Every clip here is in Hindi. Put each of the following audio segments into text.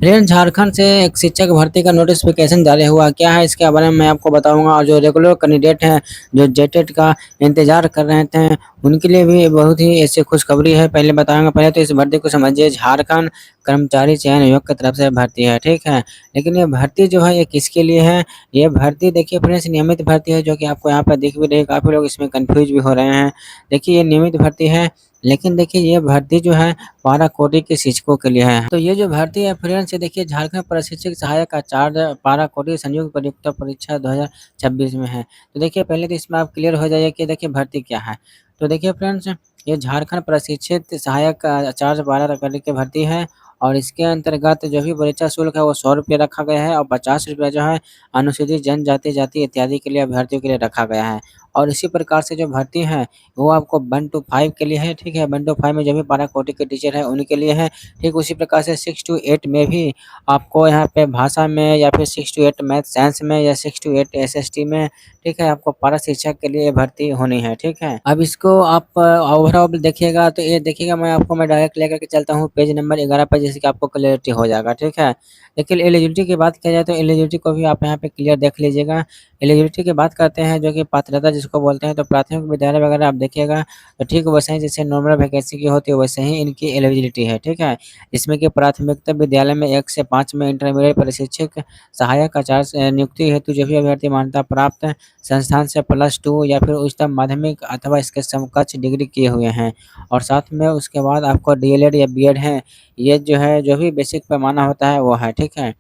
फ्रेंड्स, झारखंड से एक शिक्षक भर्ती का नोटिफिकेशन जारी हुआ। क्या है इसके बारे में मैं आपको बताऊंगा। और जो रेगुलर कैंडिडेट हैं, जो जेटेट का इंतजार कर रहे थे, उनके लिए भी बहुत ही ऐसी खुशखबरी है। पहले बताऊंगा। पहले तो इस भर्ती को समझिए। झारखंड कर्मचारी चयन आयोग की तरफ से भर्ती है, ठीक है। लेकिन ये भर्ती जो है ये किसके लिए है? ये भर्ती देखिए फ्रेंड्स, नियमित भर्ती है, जो कि आपको यहाँ पर दिख भी रही है। काफी लोग इसमें कंफ्यूज भी हो रहे हैं। देखिए, ये नियमित भर्ती है, लेकिन देखिए ये भर्ती जो है पारा कोटी के शिक्षकों के लिए है। तो ये जो भर्ती है फ्रेंड्स, ये देखिए झारखंड प्रशिक्षक सहायक आचार्य पारा कोटी संयुक्त प्रयुक्त परीक्षा 2026 में है। तो देखिए पहले तो इसमें आप क्लियर हो जाइए कि देखिए भर्ती क्या है। तो देखिए फ्रेंड्स, ये झारखंड प्रशिक्षित सहायक आचार्य पारा कोटी की भर्ती है। और इसके अंतर्गत जो भी परीक्षा शुल्क है वो 100 रुपये रखा गया है, और 50 रुपये जो है अनुसूचित जनजाति जाति इत्यादि के लिए अभ्यर्थियों के लिए रखा गया है। और इसी प्रकार से जो भर्ती है वो आपको 1 to 5 के लिए है, ठीक है। 1 to 5 में जो भी पारा कोटी के टीचर है उनके लिए है। ठीक उसी प्रकार से 6 to 8 में भी आपको यहाँ पे भाषा में, या फिर 6 to 8 मैथ साइंस में, या 6 to 8 एसएसटी में, ठीक है, आपको पारा शिक्षक के लिए भर्ती होनी है, ठीक है। अब इसको आप ओवरऑल देखिएगा तो ये देखिएगा, मैं डायरेक्ट लेकर के चलता हूँ पेज नंबर 11 पर, जिससे कि आपको क्लियरिटी हो जाएगा, ठीक है। लेकिन एलिजिबिलिटी की बात किया जाए तो एलिजिबिलिटी को भी आप यहाँ पे क्लियर देख लीजिएगा। एलिजिबिलिटी की बात करते हैं, जो कि पात्रता जिसको बोलते हैं, तो प्राथमिक विद्यालय वगैरह आप देखिएगा तो ठीक वैसे ही जैसे नॉर्मल वैकेंसी की होती है वैसे ही इनकी एलिजिबिलिटी है, ठीक है। इसमें कि प्राथमिकता विद्यालय में 1 से 5 में इंटरमीडिएट प्रशिक्षक सहायक आचार्य नियुक्ति हेतु जो भी अभ्यर्थी मान्यता प्राप्त संस्थान से +2 या फिर उच्चतम माध्यमिक अथवा इसके समकक्ष डिग्री किए हुए हैं। और साथ में उसके बाद आपको डीएलएड या बीएड है, ये जो है जो भी बेसिक पैमाना होता है वो है, ठीक है।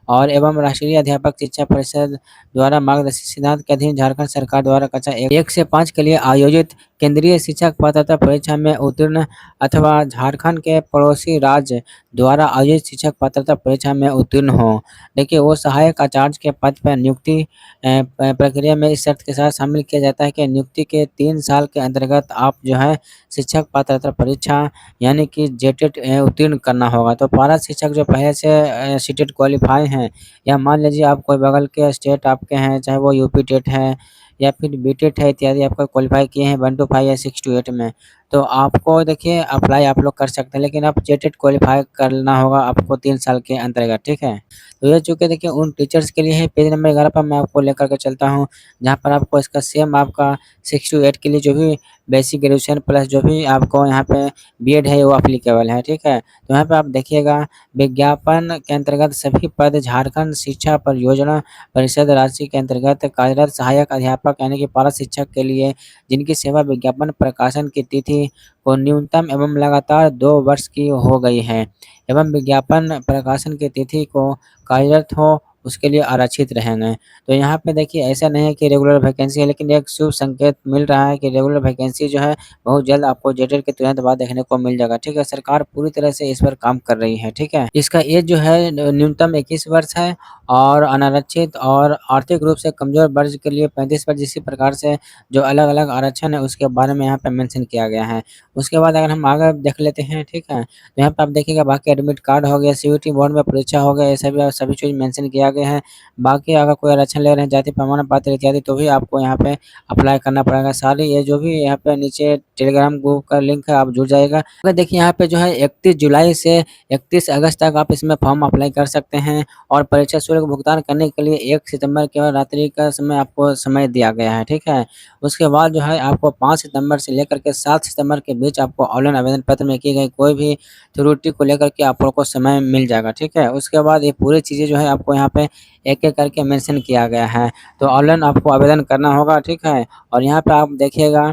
और एवं राष्ट्रीय अध्यापक शिक्षा परिषद द्वारा मार्गदर्शित सिद्धांत के अधीन झारखंड सरकार द्वारा कक्षा 1 से 5 के लिए आयोजित केंद्रीय शिक्षक पात्रता परीक्षा में उत्तीर्ण, अथवा झारखंड के पड़ोसी राज्य द्वारा आयोजित शिक्षक पात्रता परीक्षा में उत्तीर्ण हो। देखिए, वो सहायक आचार्य के पद पर नियुक्ति प्रक्रिया में इस शर्त के साथ शामिल किया जाता है कि नियुक्ति के 3 साल के अंतर्गत आप जो है शिक्षक पात्रता परीक्षा यानी कि जेटेट उत्तीर्ण करना होगा। तो पारा शिक्षक जो पहले से सीटेट क्वालिफाई हैं, या मान लीजिए आप कोई बगल के स्टेट आपके हैं, चाहे वो यूपी टेट है या फिर बी टेट है इत्यादि, आपको क्वालिफाई किए हैं 1 to 5 या 6 to 8 में, तो आपको देखिए अप्लाई आप लोग कर सकते हैं। लेकिन आप जेटेट क्वालिफाई करना होगा आपको 3 साल के अंतर्गत, ठीक है। तो ये चूँकि देखिए उन टीचर्स के लिए है। पेज नंबर 11 पर मैं आपको लेकर के चलता हूँ, जहाँ पर आपको इसका सेम आपका 6 to 8 के लिए जो भी बेसिक ग्रेजुएशन प्लस जो भी आपको यहाँ पे बीएड है वो एप्लीकेबल है, ठीक है। तो यहाँ पे आप देखिएगा, विज्ञापन के अंतर्गत सभी पद झारखंड शिक्षा परियोजना परिषद राशि के अंतर्गत कार्यरत सहायक अध्यापक यानी कि पारा शिक्षक के लिए, जिनकी सेवा विज्ञापन प्रकाशन की तिथि को न्यूनतम एवं लगातार 2 वर्ष की हो गई है, एवं विज्ञापन प्रकाशन की तिथि को कार्यरत हो, उसके लिए आरक्षित रहेंगे। तो यहाँ पे देखिए ऐसा नहीं है कि रेगुलर वैकेंसी है, लेकिन एक शुभ संकेत मिल रहा है कि रेगुलर वैकेंसी जो है बहुत जल्द आपको जेटेट के तुरंत बाद देखने को मिल जाएगा, ठीक है। सरकार पूरी तरह से इस पर काम कर रही है, ठीक है। इसका एज जो है न्यूनतम 21 वर्ष है, और अनारक्षित और आर्थिक रूप से कमजोर वर्ग के लिए 35 वर्ष। इसी प्रकार से जो अलग-अलग आरक्षण है उसके बारे में यहाँ पे मेंशन किया गया है। उसके बाद अगर हम आगे देख लेते हैं, ठीक है, तो यहाँ पे आप देखिएगा बाकी एडमिट कार्ड हो गया, सीयूटी बोर्ड में परीक्षा हो गया, ये सभी चीज़ मेंशन किया गया है। बाकी अगर कोई आरक्षण ले रहे हैं जाति प्रमाण पत्र इत्यादि, तो भी आपको यहाँ पे अप्लाई करना पड़ेगा। सारी ये जो भी यहाँ पे नीचे टेलीग्राम ग्रुप का लिंक है, आप जुड़ जाइएगा। अगर देखिए यहाँ पे जो है 31 जुलाई से 31 अगस्त तक आप इसमें फॉर्म अप्लाई कर सकते हैं। और परीक्षा शुल्क भुगतान करने के लिए 1 सितंबर के रात्रि का समय आपको समय दिया गया है, ठीक है। उसके बाद जो है आपको 5 सितंबर से लेकर के 7 सितंबर के बीच आपको ऑनलाइन आवेदन पत्र में की गई कोई भी त्रुटि को लेकर के आप लोग को समय मिल जाएगा, ठीक है। उसके बाद ये पूरी चीज़ें जो है आपको यहाँ पे एक-एक करके मेंशन किया गया है। तो ऑनलाइन आपको आवेदन करना होगा, ठीक है। और यहाँ पे आप देखिएगा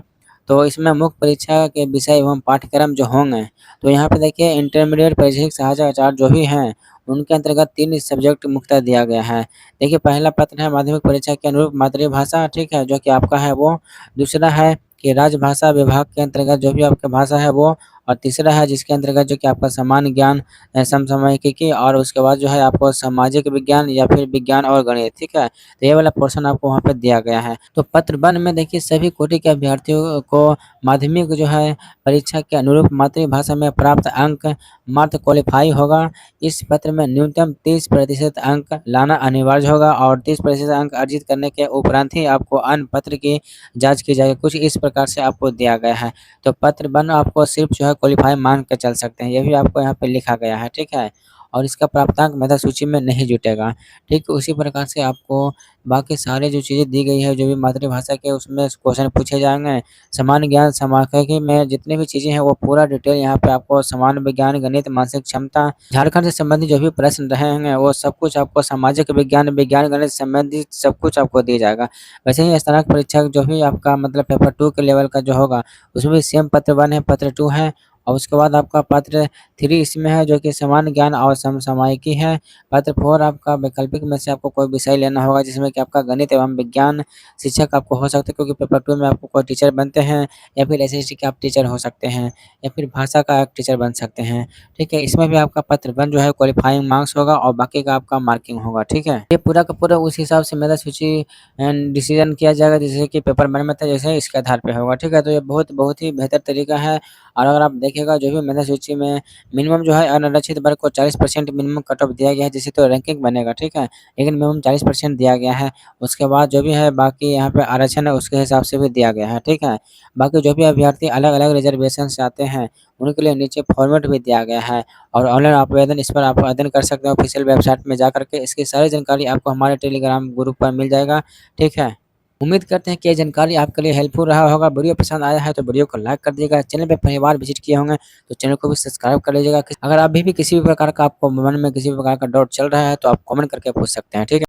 तो इसमें मुख्य परीक्षा के विषय एवं पाठ्यक्रम जो होंगे, तो यहाँ पे देखिए इंटरमीडिएट प्रशिक्षक सहायक आचार्य जो भी हैं, उनके अंतर्गत 3 सब्जेक्ट मुख्यतः दिया गया है। देखिए पहला प्रश्न है माध्यमिक परीक्षा के अनुरूप मातृभाषा, ठीक है, जो कि आपका है वो। दूसरा है कि राजभाषा विभाग के अंतर्गत जो भी आपका भाषा है वो। और तीसरा है जिसके अंतर्गत जो कि आपका सामान्य ज्ञान, समसामयिकी, और उसके बाद जो है आपको सामाजिक विज्ञान या फिर विज्ञान और गणित, ठीक है। तो ये वाला पोर्शन आपको वहाँ पे दिया गया है। तो पत्र 1 में देखिए सभी कोटि के अभ्यर्थियों को माध्यमिक जो है परीक्षा के अनुरूप मातृभाषा में प्राप्त अंक मात्र क्वालिफाई होगा। इस पत्र में न्यूनतम 30% अंक लाना अनिवार्य होगा, और 30% अंक अर्जित करने के उपरांत ही आपको अन्य पत्र की जाँच की जाएगी। कुछ इस प्रकार से आपको दिया गया है। तो पत्र 1 आपको सिर्फ जो है क्वालिफाई मान के चल सकते हैं, ये भी आपको यहाँ पे लिखा गया है, ठीक है। और इसका प्राप्तांक मेधा सूची में नहीं जुटेगा। ठीक उसी प्रकार से आपको बाकी सारे जो चीज़ें दी गई है, जो भी मातृभाषा के उसमें क्वेश्चन पूछे जाएँगे। सामान्य ज्ञान समाकलन में जितनी भी चीज़ें हैं वो पूरा डिटेल यहाँ पे आपको सामान्य विज्ञान, गणित, मानसिक क्षमता, झारखंड से संबंधित जो भी प्रश्न रहेंगे वो सब कुछ आपको सामाजिक विज्ञान, विज्ञान गणित संबंधित सब कुछ आपको दिया जाएगा। वैसे ही स्नातक परीक्षा जो भी आपका मतलब पेपर 2 के लेवल का जो होगा, उसमें भी सेम पत्र 1 है, पत्र 2 है और उसके बाद आपका पत्र 3 इसमें है जो कि सामान्य ज्ञान और समसामयिकी है। पत्र 4 आपका वैकल्पिक में से आपको कोई विषय लेना होगा जिसमें कि आपका गणित एवं विज्ञान शिक्षक आपको हो सकता है, क्योंकि पेपर 2 में आपको कोई टीचर बनते हैं या फिर एसएसटी के आप टीचर हो सकते हैं या फिर भाषा का आप टीचर बन सकते हैं। ठीक है? इसमें भी आपका पत्र 1 जो है क्वालीफाइंग मार्क्स होगा और बाकी का आपका मार्किंग होगा। ठीक है? ये पूरा का पूरा उस हिसाब से मेधा सूची डिसीजन किया जाएगा जैसे कि पेपर 1 में था, जैसे इसके आधार पे होगा। ठीक है? तो ये बहुत ही बेहतर तरीका है और अगर आप देखिएगा जो भी मेधा सूची में मिनिमम जो है अनारक्षित वर्ग को 40% मिनिमम कट ऑफ दिया गया है, जिससे तो रैंकिंग बनेगा। ठीक है? लेकिन मिनिमम 40% दिया गया है। उसके बाद जो भी है बाकी यहाँ पे आरक्षण है उसके हिसाब से भी दिया गया है। ठीक है? बाकी जो भी अभ्यर्थी अलग-अलग रिजर्वेशन से आते हैं, उनके लिए नीचे फॉर्मेट भी दिया गया है और ऑनलाइन आवेदन इस पर आप आवेदन कर सकते हैं ऑफिशियल वेबसाइट में जाकर के। इसकी सारी जानकारी आपको हमारे टेलीग्राम ग्रुप पर मिल जाएगा। ठीक है? उम्मीद करते हैं कि ये जानकारी आपके लिए हेल्पफुल रहा होगा। वीडियो पसंद आया है तो वीडियो को लाइक कर दीजिएगा। चैनल पे पहली बार विज़िट किए होंगे तो चैनल को भी सब्सक्राइब कर लीजिएगा। अगर अभी भी किसी भी प्रकार का आपको मन में किसी भी प्रकार का डाउट चल रहा है तो आप कमेंट करके पूछ सकते हैं। ठीक है?